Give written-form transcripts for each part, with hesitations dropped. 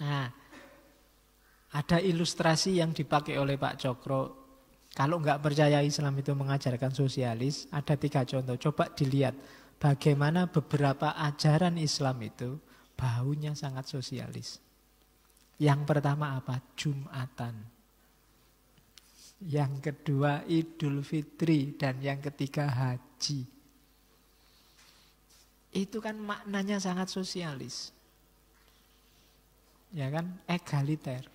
Nah, ada ilustrasi yang dipakai oleh Pak Cokro. Kalau nggak percaya Islam itu mengajarkan sosialis, ada 3 contoh. Coba dilihat bagaimana beberapa ajaran Islam itu baunya sangat sosialis. Yang pertama apa? Jumatan. Yang kedua Idul Fitri. Dan yang ketiga haji. Itu kan maknanya sangat sosialis. Ya kan? Egaliter.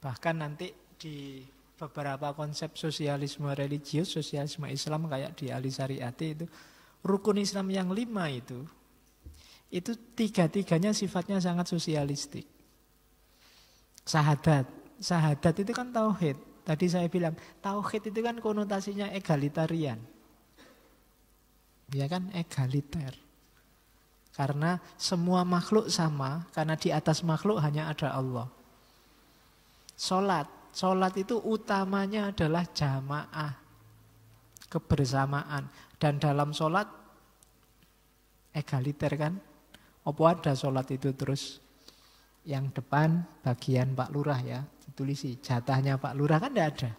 Bahkan nanti di beberapa konsep sosialisme religius, sosialisme Islam kayak di Ali Syariati itu, rukun Islam yang 5 itu 3-tiganya sifatnya sangat sosialistik. Syahadat itu kan tauhid. Tadi saya bilang, tauhid itu kan konotasinya egalitarian. Ya kan, egaliter. Karena semua makhluk sama, karena di atas makhluk hanya ada Allah. Sholat itu utamanya adalah jamaah, kebersamaan. Dan dalam sholat egaliter kan. Apa ada sholat itu terus yang depan bagian Pak Lurah ya, ditulisi jatahnya Pak Lurah, kan tidak ada.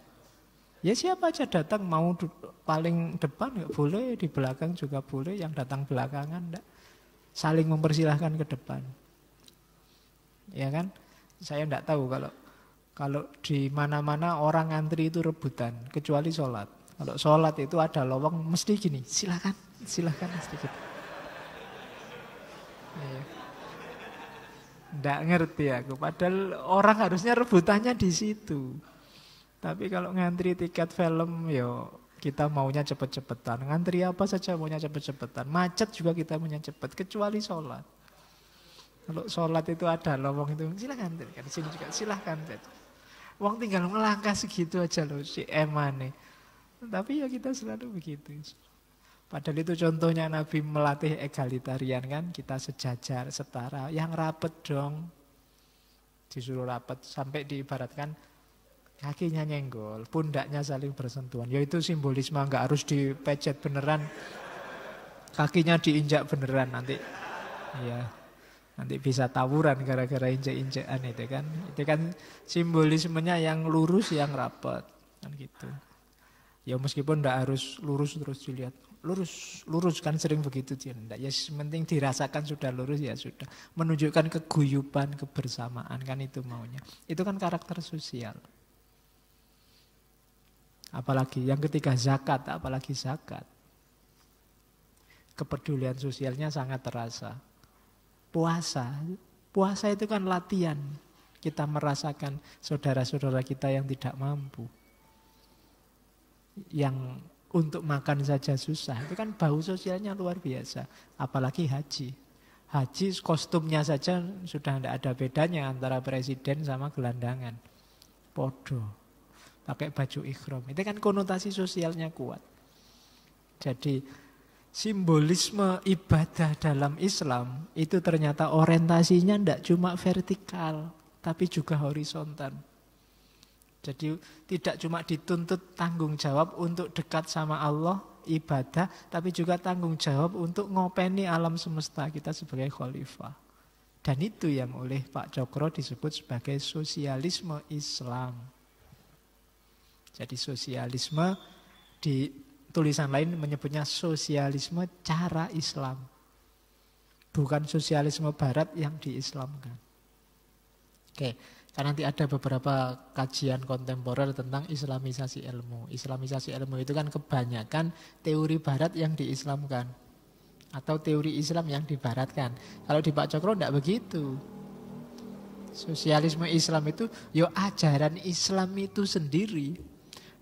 Ya siapa aja datang, mau paling depan nggak boleh, di belakang juga boleh, yang datang belakangan enggak. Saling mempersilahkan ke depan. Ya kan? Saya enggak tahu kalau di mana-mana orang antri itu rebutan, kecuali sholat. Kalau sholat itu ada lowong mesti gini, silakan sedikit. Ya. Nggak ngerti aku, padahal orang harusnya rebutannya di situ. Tapi kalau ngantri tiket film, yo kita maunya cepet-cepetan. Ngantri apa saja maunya cepet-cepetan. Macet juga kita maunya cepet, kecuali sholat. Kalau sholat itu ada lowong itu, silahkan. Di sini juga silahkan. Wong tinggal melangkah segitu aja loh si emane. Tapi ya kita selalu begitu. Padahal itu contohnya Nabi melatih egalitarian kan. Kita sejajar, setara. Yang rapet dong. Disuruh rapet. Sampai diibaratkan kakinya nyenggol. Pundaknya saling bersentuhan. Ya itu simbolisme. Nggak harus dipecet beneran. Kakinya diinjak beneran. Nanti bisa tawuran gara-gara injek-injekan itu kan. Itu kan simbolismenya yang lurus, yang rapet. Kan gitu. Ya meskipun nggak harus lurus terus dilihat. Lurus kan sering begitu dia. Ya penting dirasakan sudah lurus ya sudah. Menunjukkan keguyuban, kebersamaan kan itu maunya. Itu kan karakter sosial. Apalagi yang ketiga zakat, apalagi zakat. Kepedulian sosialnya sangat terasa. Puasa itu kan latihan. Kita merasakan saudara-saudara kita yang tidak mampu. Yang untuk makan saja susah. Itu kan bau sosialnya luar biasa. Apalagi haji. Haji kostumnya saja sudah tidak ada bedanya antara presiden sama gelandangan. Podo. Pakai baju ikhram. Itu kan konotasi sosialnya kuat. Jadi simbolisme ibadah dalam Islam itu ternyata orientasinya tidak cuma vertikal. Tapi juga horizontal. Jadi tidak cuma dituntut tanggung jawab untuk dekat sama Allah, ibadah, tapi juga tanggung jawab untuk ngopeni alam semesta kita sebagai khalifah. Dan itu yang oleh Pak Cokro disebut sebagai sosialisme Islam. Jadi sosialisme di tulisan lain menyebutnya sosialisme cara Islam. Bukan sosialisme barat yang diislamkan. Oke. Karena nanti ada beberapa kajian kontemporer tentang islamisasi ilmu. Islamisasi ilmu itu kan kebanyakan teori barat yang diislamkan. Atau teori Islam yang dibaratkan. Kalau di Pak Cokro tidak begitu. Sosialisme Islam itu, ya ajaran Islam itu sendiri.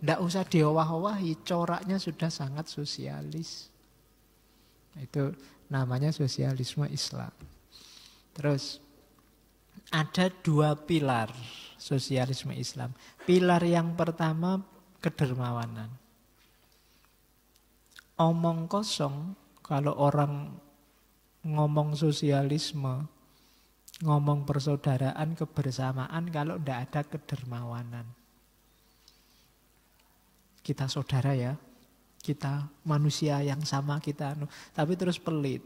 Tidak usah diowah-owahi, coraknya sudah sangat sosialis. Itu namanya sosialisme Islam. Terus, ada 2 pilar sosialisme Islam. Pilar yang pertama kedermawanan. Omong kosong kalau orang ngomong sosialisme, ngomong persaudaraan, kebersamaan kalau tidak ada kedermawanan. Kita saudara ya, kita manusia yang sama kita, tapi terus pelit.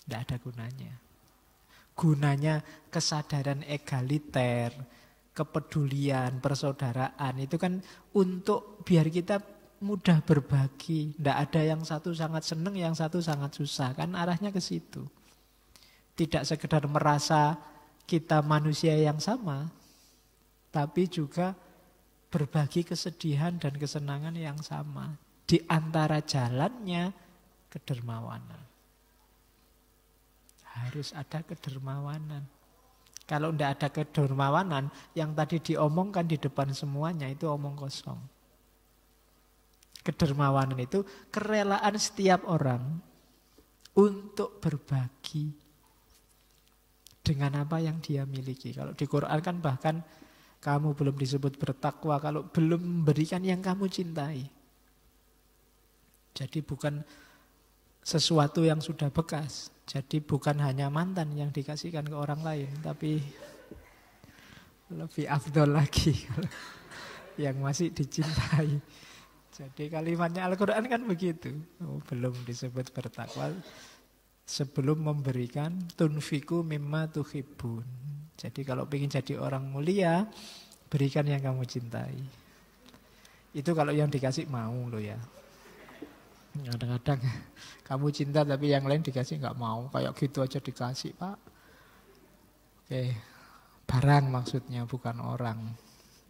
Tidak ada gunanya. gunanya kesadaran egaliter, kepedulian, persaudaraan. Itu kan untuk biar kita mudah berbagi. Tidak ada yang satu sangat senang, yang satu sangat susah. Kan arahnya ke situ. Tidak sekedar merasa kita manusia yang sama, tapi juga berbagi kesedihan dan kesenangan yang sama. Di antara jalannya kedermawanan. Harus ada kedermawanan. Kalau tidak ada kedermawanan, yang tadi diomongkan di depan semuanya itu omong kosong. Kedermawanan itu kerelaan setiap orang untuk berbagi dengan apa yang dia miliki. Kalau di Quran kan bahkan kamu belum disebut bertakwa kalau belum memberikan yang kamu cintai. Jadi bukan sesuatu yang sudah bekas. Jadi bukan hanya mantan yang dikasihkan ke orang lain, tapi lebih afdol lagi yang masih dicintai. Jadi kalimatnya Al-Quran kan begitu. Belum disebut bertakwa sebelum memberikan tunfiku mimma tuhibbun. Jadi kalau ingin jadi orang mulia, berikan yang kamu cintai. Itu kalau yang dikasih mau loh ya. Kadang-kadang kamu cinta tapi yang lain dikasih nggak mau. Kayak gitu aja dikasih, Pak. Oke, barang maksudnya bukan orang.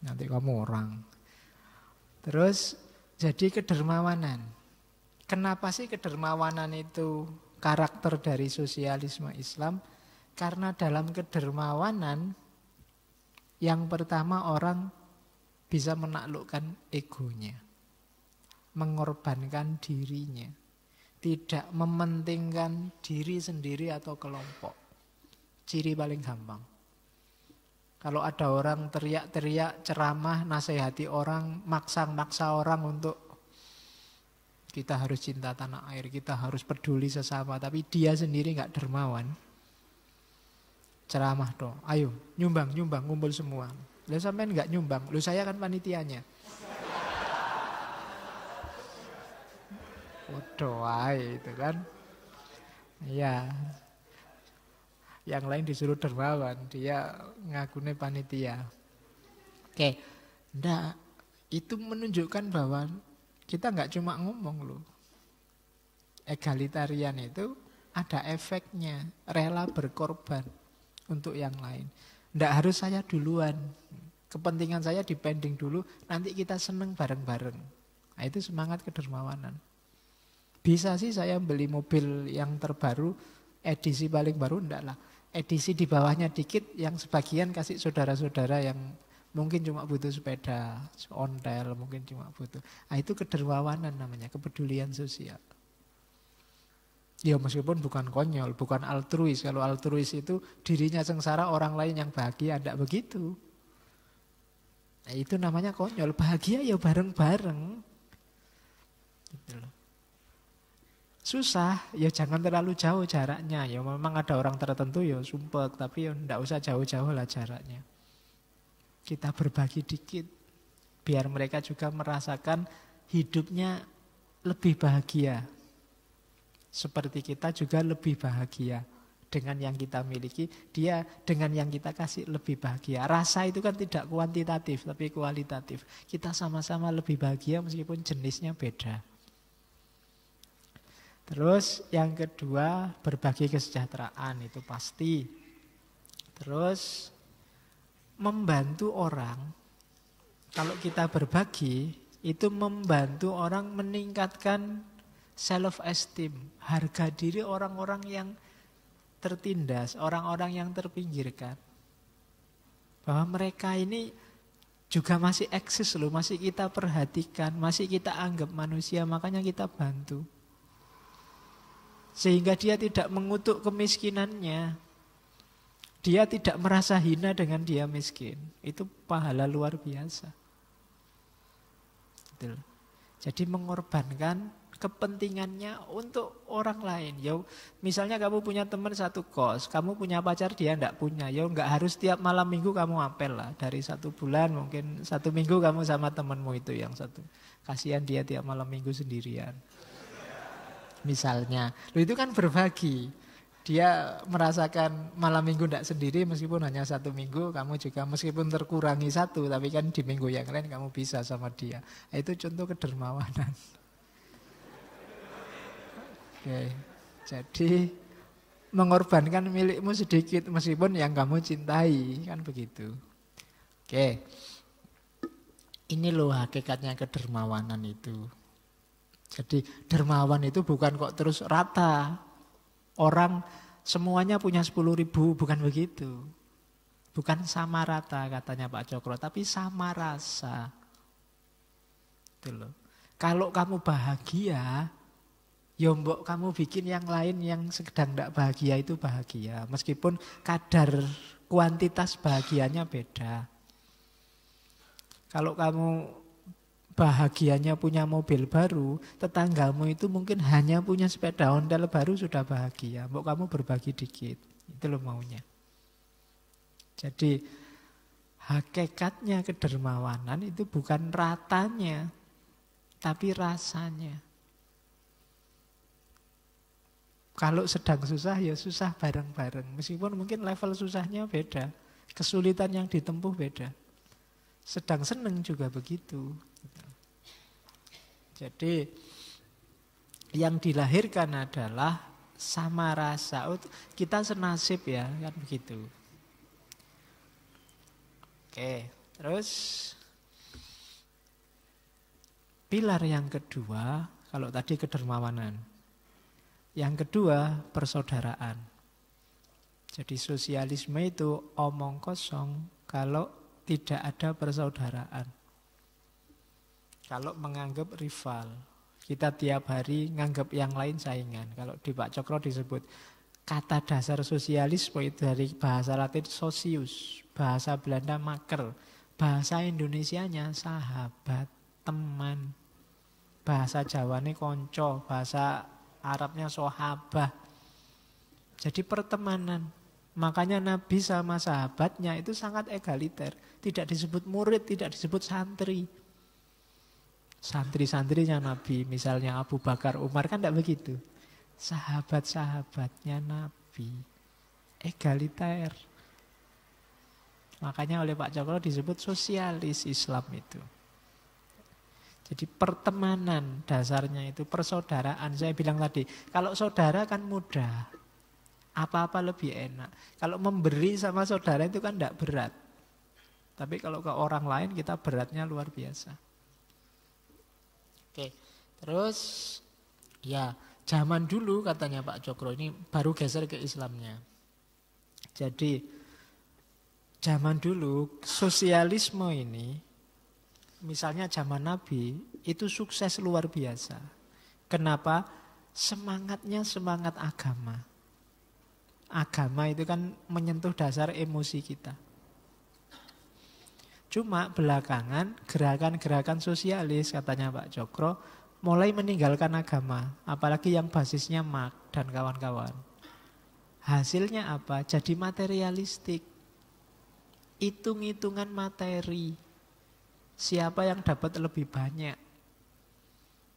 Nanti kamu orang. Terus jadi kedermawanan. Kenapa sih kedermawanan itu karakter dari sosialisme Islam? Karena dalam kedermawanan yang pertama orang bisa menaklukkan egonya. Mengorbankan dirinya, tidak mementingkan diri sendiri atau kelompok. Ciri paling gampang. Kalau ada orang teriak-teriak, ceramah, nasihati orang, maksa orang untuk kita harus cinta tanah air, kita harus peduli sesama, tapi dia sendiri nggak dermawan. Ceramah dong, ayo nyumbang, ngumpul semua. Lalu sampean nggak nyumbang, lu saya kan panitianya. Bodoh itu kan. Iya. Yang lain disuruh dermawan, dia ngakune panitia. Oke. Ndak, itu menunjukkan bahwa kita nggak cuma ngomong loh. Egalitarian itu ada efeknya, rela berkorban untuk yang lain. Ndak harus saya duluan. Kepentingan saya dipending dulu, nanti kita seneng bareng-bareng. Nah, itu semangat kedermawanan. Bisa sih saya beli mobil yang terbaru, edisi paling baru, enggak lah. Edisi di bawahnya dikit, yang sebagian kasih saudara-saudara yang mungkin cuma butuh sepeda, ontel, mungkin cuma butuh. Nah itu kedermawanan namanya, kepedulian sosial. Ya meskipun bukan konyol, bukan altruis. Kalau altruis itu dirinya sengsara, orang lain yang bahagia, enggak begitu. Nah itu namanya konyol, bahagia ya bareng-bareng. Gitu loh. Susah, ya jangan terlalu jauh jaraknya. Ya memang ada orang tertentu ya sumpek, tapi ya enggak usah jauh-jauh lah jaraknya. Kita berbagi dikit, biar mereka juga merasakan hidupnya lebih bahagia. Seperti kita juga lebih bahagia dengan yang kita miliki, dia dengan yang kita kasih lebih bahagia. Rasa itu kan tidak kuantitatif, tapi kualitatif. Kita sama-sama lebih bahagia meskipun jenisnya beda. Terus yang kedua, berbagi kesejahteraan itu pasti. Terus membantu orang. Kalau kita berbagi, itu membantu orang meningkatkan self esteem, harga diri orang-orang yang tertindas, orang-orang yang terpinggirkan. Bahwa mereka ini juga masih eksis loh, masih kita perhatikan, masih kita anggap manusia, makanya kita bantu. Sehingga dia tidak mengutuk kemiskinannya. Dia tidak merasa hina dengan dia miskin. Itu pahala luar biasa. Betul. Jadi mengorbankan kepentingannya untuk orang lain. Ya, misalnya kamu punya teman satu kos, kamu punya pacar, dia enggak punya. Ya enggak harus tiap malam minggu kamu apel lah. Dari 1 bulan mungkin 1 minggu kamu sama temanmu itu yang satu. Kasihan dia tiap malam minggu sendirian. Misalnya, itu kan berbagi. Dia merasakan malam minggu tidak sendiri meskipun hanya 1 minggu, kamu juga meskipun terkurangi 1, tapi kan di minggu yang lain kamu bisa sama dia. Itu contoh kedermawanan. Oke, jadi mengorbankan milikmu sedikit meskipun yang kamu cintai, kan begitu. Oke, ini loh hakikatnya kedermawanan itu. Jadi dermawan itu bukan kok terus rata. Orang semuanya punya 10.000, bukan begitu. Bukan sama rata katanya Pak Cokro, tapi sama rasa. Itu loh. Kalau kamu bahagia, ya mbok kamu bikin yang lain yang sedang tidak bahagia itu bahagia. Meskipun kadar kuantitas bahagianya beda. Kalau kamu bahagianya punya mobil baru, tetanggamu itu mungkin hanya punya sepeda ondel baru sudah bahagia. Mbok kamu berbagi dikit, itu loh maunya. Jadi hakikatnya kedermawanan itu bukan ratanya, tapi rasanya. Kalau sedang susah ya susah bareng-bareng, meskipun mungkin level susahnya beda, kesulitan yang ditempuh beda. Sedang seneng juga begitu. Jadi yang dilahirkan adalah sama rasa. Kita senasib ya, kan begitu. Oke, terus pilar yang kedua, kalau tadi kedermawanan. Yang kedua, persaudaraan. Jadi sosialisme itu omong kosong kalau tidak ada persaudaraan. Kalau menganggap rival, kita tiap hari nganggap yang lain saingan. Kalau di Pak Cokro disebut kata dasar sosialisme itu dari bahasa Latin socius, bahasa Belanda maker, bahasa Indonesianya sahabat, teman, bahasa Jawanya konco, bahasa Arabnya sohabah. Jadi pertemanan. Makanya Nabi sama sahabatnya itu sangat egaliter. Tidak disebut murid, tidak disebut santri. Santri-santrinya Nabi, misalnya Abu Bakar, Umar, kan tidak begitu. Sahabat-sahabatnya Nabi, egaliter. Makanya oleh Pak Cokro disebut sosialis Islam itu. Jadi pertemanan dasarnya itu persaudaraan. Saya bilang tadi, kalau saudara kan mudah, apa-apa lebih enak. Kalau memberi sama saudara itu kan tidak berat. Tapi kalau ke orang lain kita beratnya luar biasa. Oke, terus ya zaman dulu katanya Pak Cokro, ini baru geser ke Islamnya. Jadi zaman dulu sosialisme ini, misalnya zaman Nabi, itu sukses luar biasa. Kenapa? Semangatnya semangat agama. Agama itu kan menyentuh dasar emosi kita. Cuma belakangan gerakan-gerakan sosialis katanya Pak Cokro mulai meninggalkan agama. Apalagi yang basisnya Marx dan kawan-kawan. Hasilnya apa? Jadi materialistik. Hitung-hitungan materi. Siapa yang dapat lebih banyak.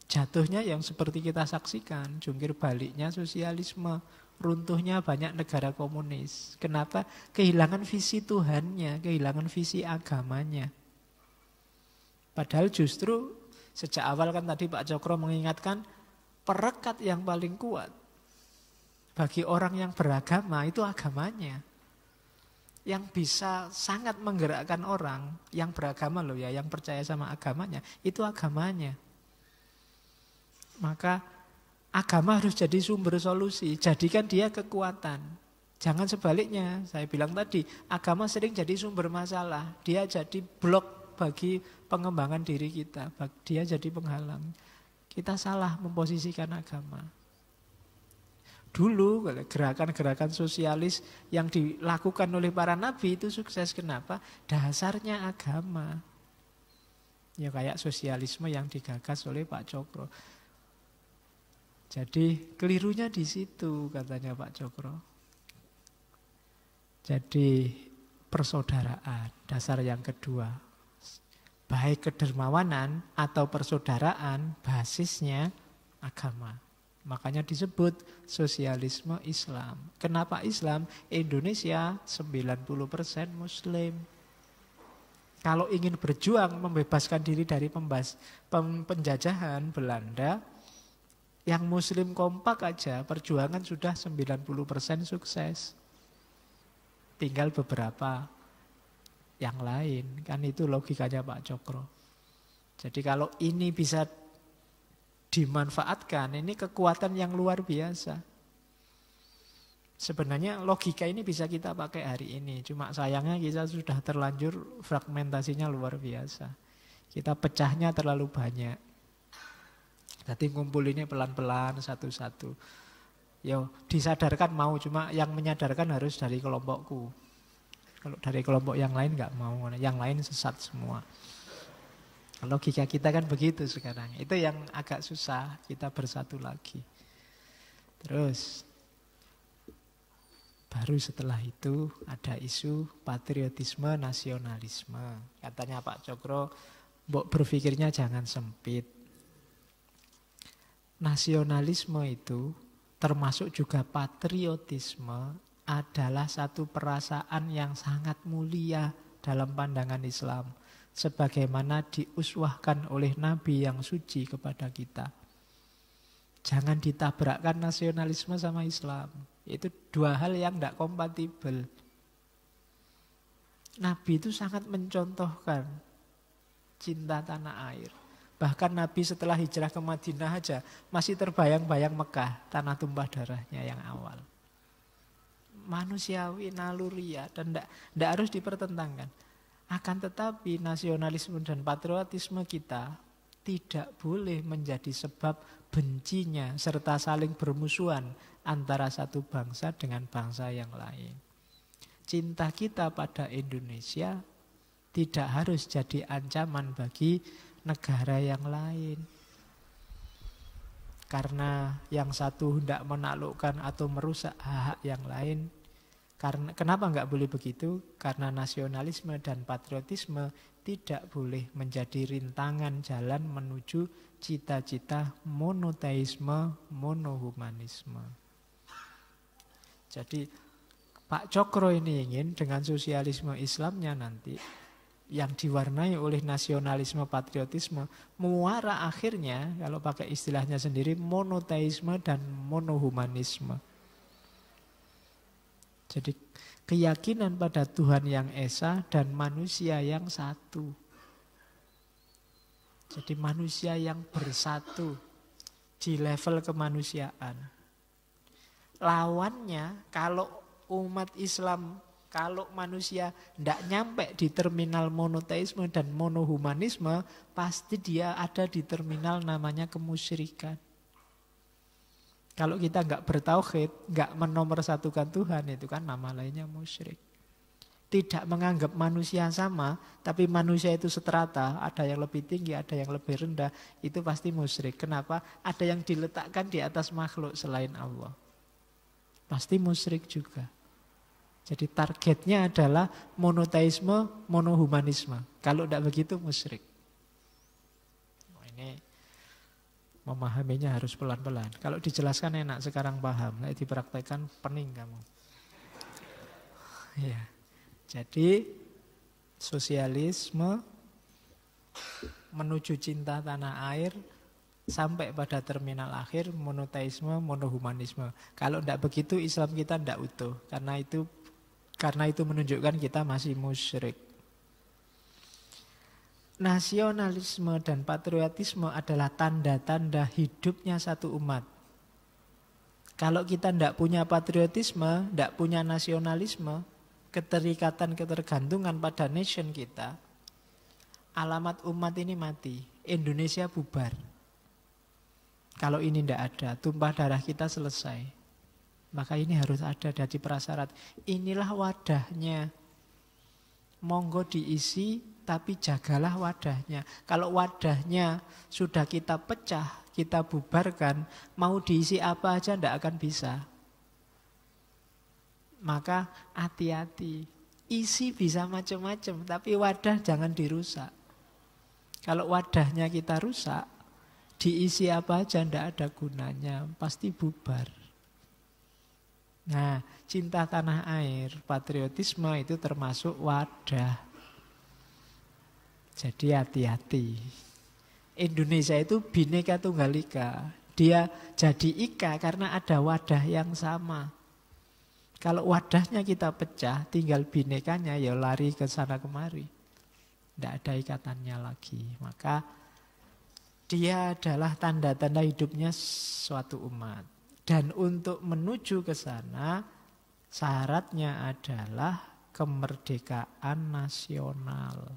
Jatuhnya yang seperti kita saksikan. Jungkir baliknya sosialisme. Runtuhnya banyak negara komunis. Kenapa? Kehilangan visi Tuhannya, kehilangan visi agamanya. Padahal justru sejak awal kan tadi Pak Cokro mengingatkan, perekat yang paling kuat bagi orang yang beragama itu agamanya. Yang bisa sangat menggerakkan orang yang beragama loh ya, yang percaya sama agamanya, itu agamanya. Maka agama harus jadi sumber solusi, jadikan dia kekuatan. Jangan sebaliknya, saya bilang tadi, agama sering jadi sumber masalah. Dia jadi blok bagi pengembangan diri kita, dia jadi penghalang. Kita salah memposisikan agama. Dulu gerakan-gerakan sosialis yang dilakukan oleh para nabi itu sukses. Kenapa? Dasarnya agama. Ya kayak sosialisme yang digagas oleh Pak Cokro. Jadi kelirunya di situ katanya Pak Cokro. Jadi persaudaraan, dasar yang kedua. Baik kedermawanan atau persaudaraan, basisnya agama. Makanya disebut sosialisme Islam. Kenapa Islam? Indonesia 90% Muslim. Kalau ingin berjuang membebaskan diri dari penjajahan Belanda, yang Muslim kompak aja perjuangan sudah 90% sukses. Tinggal beberapa yang lain. Kan itu logikanya Pak Cokro. Jadi kalau ini bisa dimanfaatkan, ini kekuatan yang luar biasa. Sebenarnya logika ini bisa kita pakai hari ini. Cuma sayangnya kita sudah terlanjur fragmentasinya luar biasa. Kita pecahnya terlalu banyak. Jadi ngumpulinnya pelan-pelan satu-satu. Yo, disadarkan mau, cuma yang menyadarkan harus dari kelompokku. Kalau dari kelompok yang lain nggak mau, yang lain sesat semua. Logika kita kan begitu sekarang. Itu yang agak susah, kita bersatu lagi. Terus baru setelah itu ada isu patriotisme, nasionalisme. Katanya Pak Cokro, mbok berpikirnya jangan sempit. Nasionalisme itu termasuk juga patriotisme adalah satu perasaan yang sangat mulia dalam pandangan Islam. Sebagaimana diuswahkan oleh Nabi yang suci kepada kita. Jangan ditabrakkan nasionalisme sama Islam. Itu dua hal yang tidak kompatibel. Nabi itu sangat mencontohkan cinta tanah air. Bahkan Nabi setelah hijrah ke Madinah aja masih terbayang-bayang Mekah, tanah tumpah darahnya yang awal. Manusiawi, naluriah, dan tidak harus dipertentangkan. Akan tetapi nasionalisme dan patriotisme kita tidak boleh menjadi sebab bencinya serta saling bermusuhan antara satu bangsa dengan bangsa yang lain. Cinta kita pada Indonesia tidak harus jadi ancaman bagi negara yang lain. Karena yang satu hendak menaklukkan atau merusak hak yang lain. Kenapa enggak boleh begitu? Karena nasionalisme dan patriotisme tidak boleh menjadi rintangan jalan menuju cita-cita monoteisme, monohumanisme. Jadi Pak Cokro ini ingin dengan sosialisme Islamnya nanti yang diwarnai oleh nasionalisme, patriotisme, muara akhirnya kalau pakai istilahnya sendiri monoteisme dan monohumanisme. Jadi keyakinan pada Tuhan yang Esa dan manusia yang satu. Jadi manusia yang bersatu di level kemanusiaan. Lawannya kalau umat Islam, kalau manusia tidak nyampe di terminal monoteisme dan monohumanisme, pasti dia ada di terminal namanya kemusyrikan. Kalau kita nggak bertauhid, nggak menomorsatukan Tuhan, itu kan nama lainnya musyrik. Tidak menganggap manusia sama, tapi manusia itu seterata, ada yang lebih tinggi, ada yang lebih rendah, itu pasti musyrik. Kenapa? Ada yang diletakkan di atas makhluk selain Allah. Pasti musyrik juga. Jadi targetnya adalah monoteisme, monohumanisme. Kalau tidak begitu musyrik. Ini memahaminya harus pelan-pelan. Kalau dijelaskan enak, sekarang paham. Kalau dipraktekkan pening kamu. Ya. Jadi sosialisme menuju cinta tanah air sampai pada terminal akhir monoteisme, monohumanisme. Kalau tidak begitu Islam kita tidak utuh. Karena itu menunjukkan kita masih musyrik. Nasionalisme dan patriotisme adalah tanda-tanda hidupnya satu umat. Kalau kita tidak punya patriotisme, tidak punya nasionalisme, keterikatan, ketergantungan pada nation kita, alamat umat ini mati. Indonesia bubar. Kalau ini tidak ada, tumpah darah kita selesai. Maka ini harus ada dari prasyarat. Inilah wadahnya. Monggo diisi, tapi jagalah wadahnya. Kalau wadahnya sudah kita pecah, kita bubarkan, mau diisi apa aja tidak akan bisa. Maka hati-hati. Isi bisa macam-macam, tapi wadah jangan dirusak. Kalau wadahnya kita rusak, Diisi apa aja tidak ada gunanya, pasti bubar. Nah, cinta tanah air, patriotisme itu termasuk wadah. Jadi hati-hati. Indonesia itu Bhinneka Tunggal Ika. Dia jadi ika karena ada wadah yang sama. Kalau wadahnya kita pecah, tinggal binekanya ya lari ke sana kemari. Tidak ada ikatannya lagi. Maka dia adalah tanda-tanda hidupnya suatu umat. Dan untuk menuju ke sana, syaratnya adalah kemerdekaan nasional.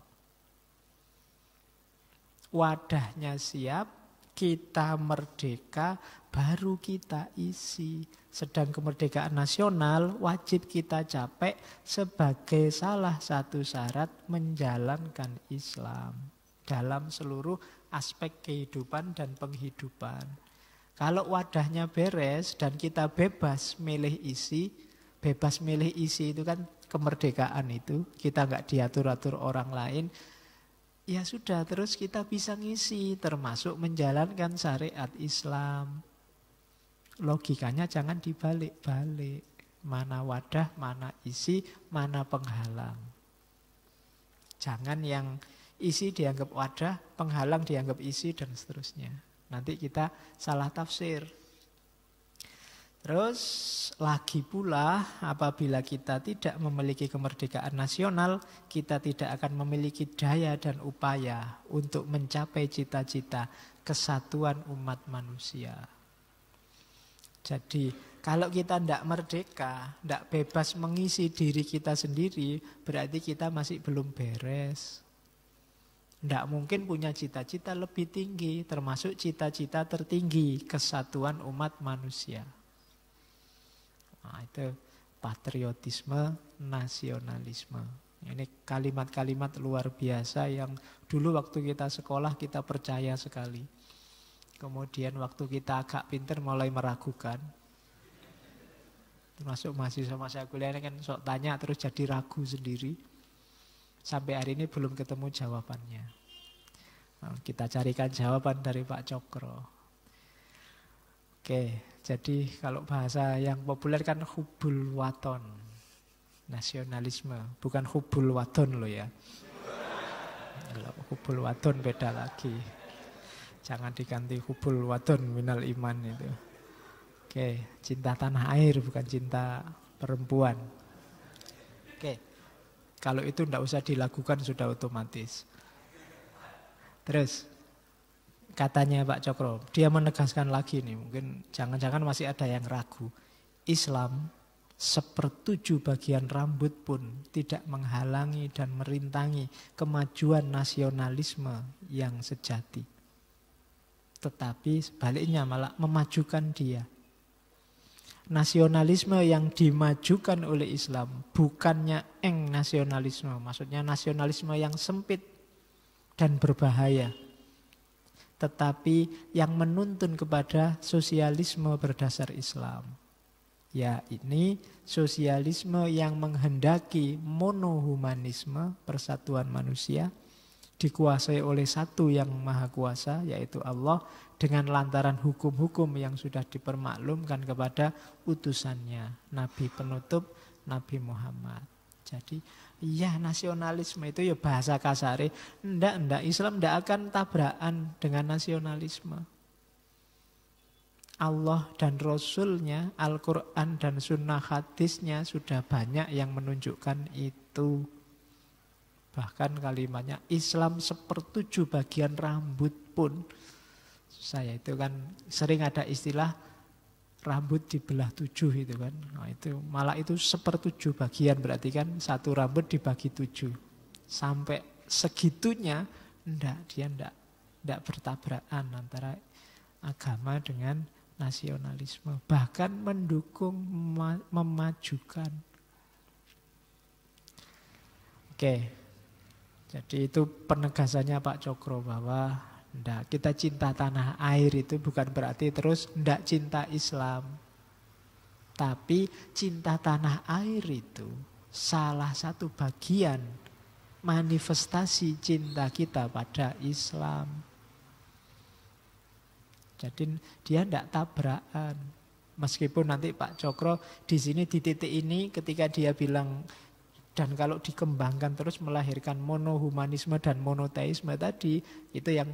Wadahnya siap, kita merdeka, baru kita isi. Sedang kemerdekaan nasional wajib kita capai sebagai salah satu syarat menjalankan Islam dalam seluruh aspek kehidupan dan penghidupan. Kalau wadahnya beres dan kita bebas milih isi, bebas milih isi itu kan kemerdekaan itu, kita nggak diatur-atur orang lain, ya sudah, terus kita bisa ngisi, termasuk menjalankan syariat Islam. Logikanya jangan dibalik-balik. Mana wadah, mana isi, mana penghalang. Jangan yang isi dianggap wadah, penghalang dianggap isi, dan seterusnya. Nanti kita salah tafsir. Terus lagi pula apabila kita tidak memiliki kemerdekaan nasional, kita tidak akan memiliki daya dan upaya untuk mencapai cita-cita kesatuan umat manusia. Jadi kalau kita tidak merdeka, tidak bebas mengisi diri kita sendiri, berarti kita masih belum beres. Tidak mungkin punya cita-cita lebih tinggi, termasuk cita-cita tertinggi, kesatuan umat manusia. Nah, itu patriotisme, nasionalisme. Ini kalimat-kalimat luar biasa yang dulu waktu kita sekolah kita percaya sekali. Kemudian waktu kita agak pinter mulai meragukan. Termasuk mahasiswa masa kuliah ini kan sok tanya terus jadi ragu sendiri. Sampai hari ini belum ketemu jawabannya. Nah, kita carikan jawaban dari Pak Cokro. Oke, jadi kalau bahasa yang populer kan hubul waton. Nasionalisme, bukan hubul waton loh ya. Kalau hubul waton beda lagi. Jangan diganti hubul waton minal iman itu. Oke, cinta tanah air bukan cinta perempuan. Oke, kalau itu tidak usah dilakukan sudah otomatis. Terus katanya Pak Cokro, dia menegaskan lagi nih, mungkin jangan-jangan masih ada yang ragu. Islam 1/7 bagian rambut pun tidak menghalangi dan merintangi kemajuan nasionalisme yang sejati. Tetapi sebaliknya malah memajukan dia. Nasionalisme yang dimajukan oleh Islam bukannya nasionalisme, maksudnya nasionalisme yang sempit dan berbahaya. Tetapi yang menuntun kepada sosialisme berdasar Islam. Ya, ini sosialisme yang menghendaki monohumanisme, persatuan manusia, dikuasai oleh satu yang maha kuasa, yaitu Allah, dengan lantaran hukum-hukum yang sudah dipermaklumkan kepada utusannya, Nabi penutup, Nabi Muhammad. Jadi, ya nasionalisme itu ya bahasa kasare, ndak Islam ndak akan tabrakan dengan nasionalisme. Allah dan Rasulnya, Al-Quran dan Sunnah hadisnya sudah banyak yang menunjukkan itu. Bahkan kalimatnya Islam 1/7 bagian rambut pun. Saya itu kan sering ada istilah rambut dibelah 7 itu kan. Nah, itu malah itu 1/7 bagian, berarti kan satu rambut dibagi 7. Sampai segitunya dia ndak bertabrakan antara agama dengan nasionalisme, bahkan mendukung, memajukan. Oke. Jadi itu penegasannya Pak Cokro bahwa kita cinta tanah air itu bukan berarti terus ndak cinta Islam. Tapi cinta tanah air itu salah satu bagian manifestasi cinta kita pada Islam. Jadi dia tidak tabrakan. Meskipun nanti Pak Cokro di sini di titik ini ketika dia bilang dan kalau dikembangkan terus melahirkan monohumanisme dan monoteisme tadi, itu yang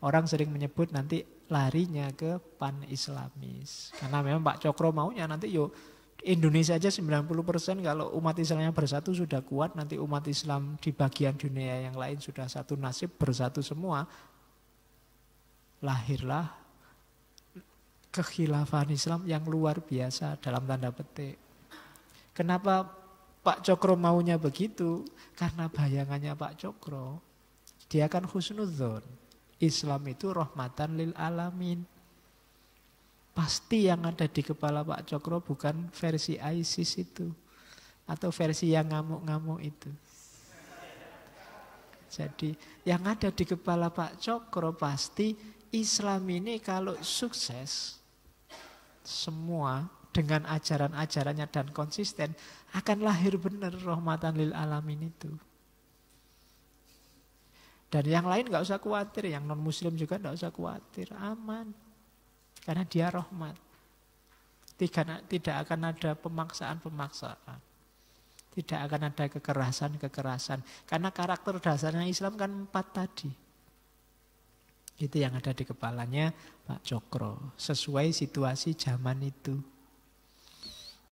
orang sering menyebut nanti larinya ke pan-islamis. Karena memang Pak Cokro maunya nanti Indonesia aja 90% kalau umat Islamnya bersatu sudah kuat, nanti umat Islam di bagian dunia yang lain sudah satu nasib, bersatu semua. Lahirlah kekhilafan Islam yang luar biasa dalam tanda petik. Kenapa Pak Cokro maunya begitu? Karena bayangannya Pak Cokro, dia kan husnudzon. Islam itu rahmatan lil alamin. Pasti yang ada di kepala Pak Cokro bukan versi ISIS itu. Atau versi yang ngamuk-ngamuk itu. Jadi yang ada di kepala Pak Cokro pasti Islam ini kalau sukses semua dengan ajaran-ajarannya dan konsisten akan lahir benar rahmatan lil alamin itu. Dan yang lain gak usah khawatir, yang non muslim juga gak usah khawatir, aman. Karena dia rahmat. Tidak akan ada pemaksaan-pemaksaan. Tidak akan ada kekerasan-kekerasan. Karena karakter dasarnya Islam kan 4 tadi. Itu yang ada di kepalanya Pak Cokro. Sesuai situasi zaman itu.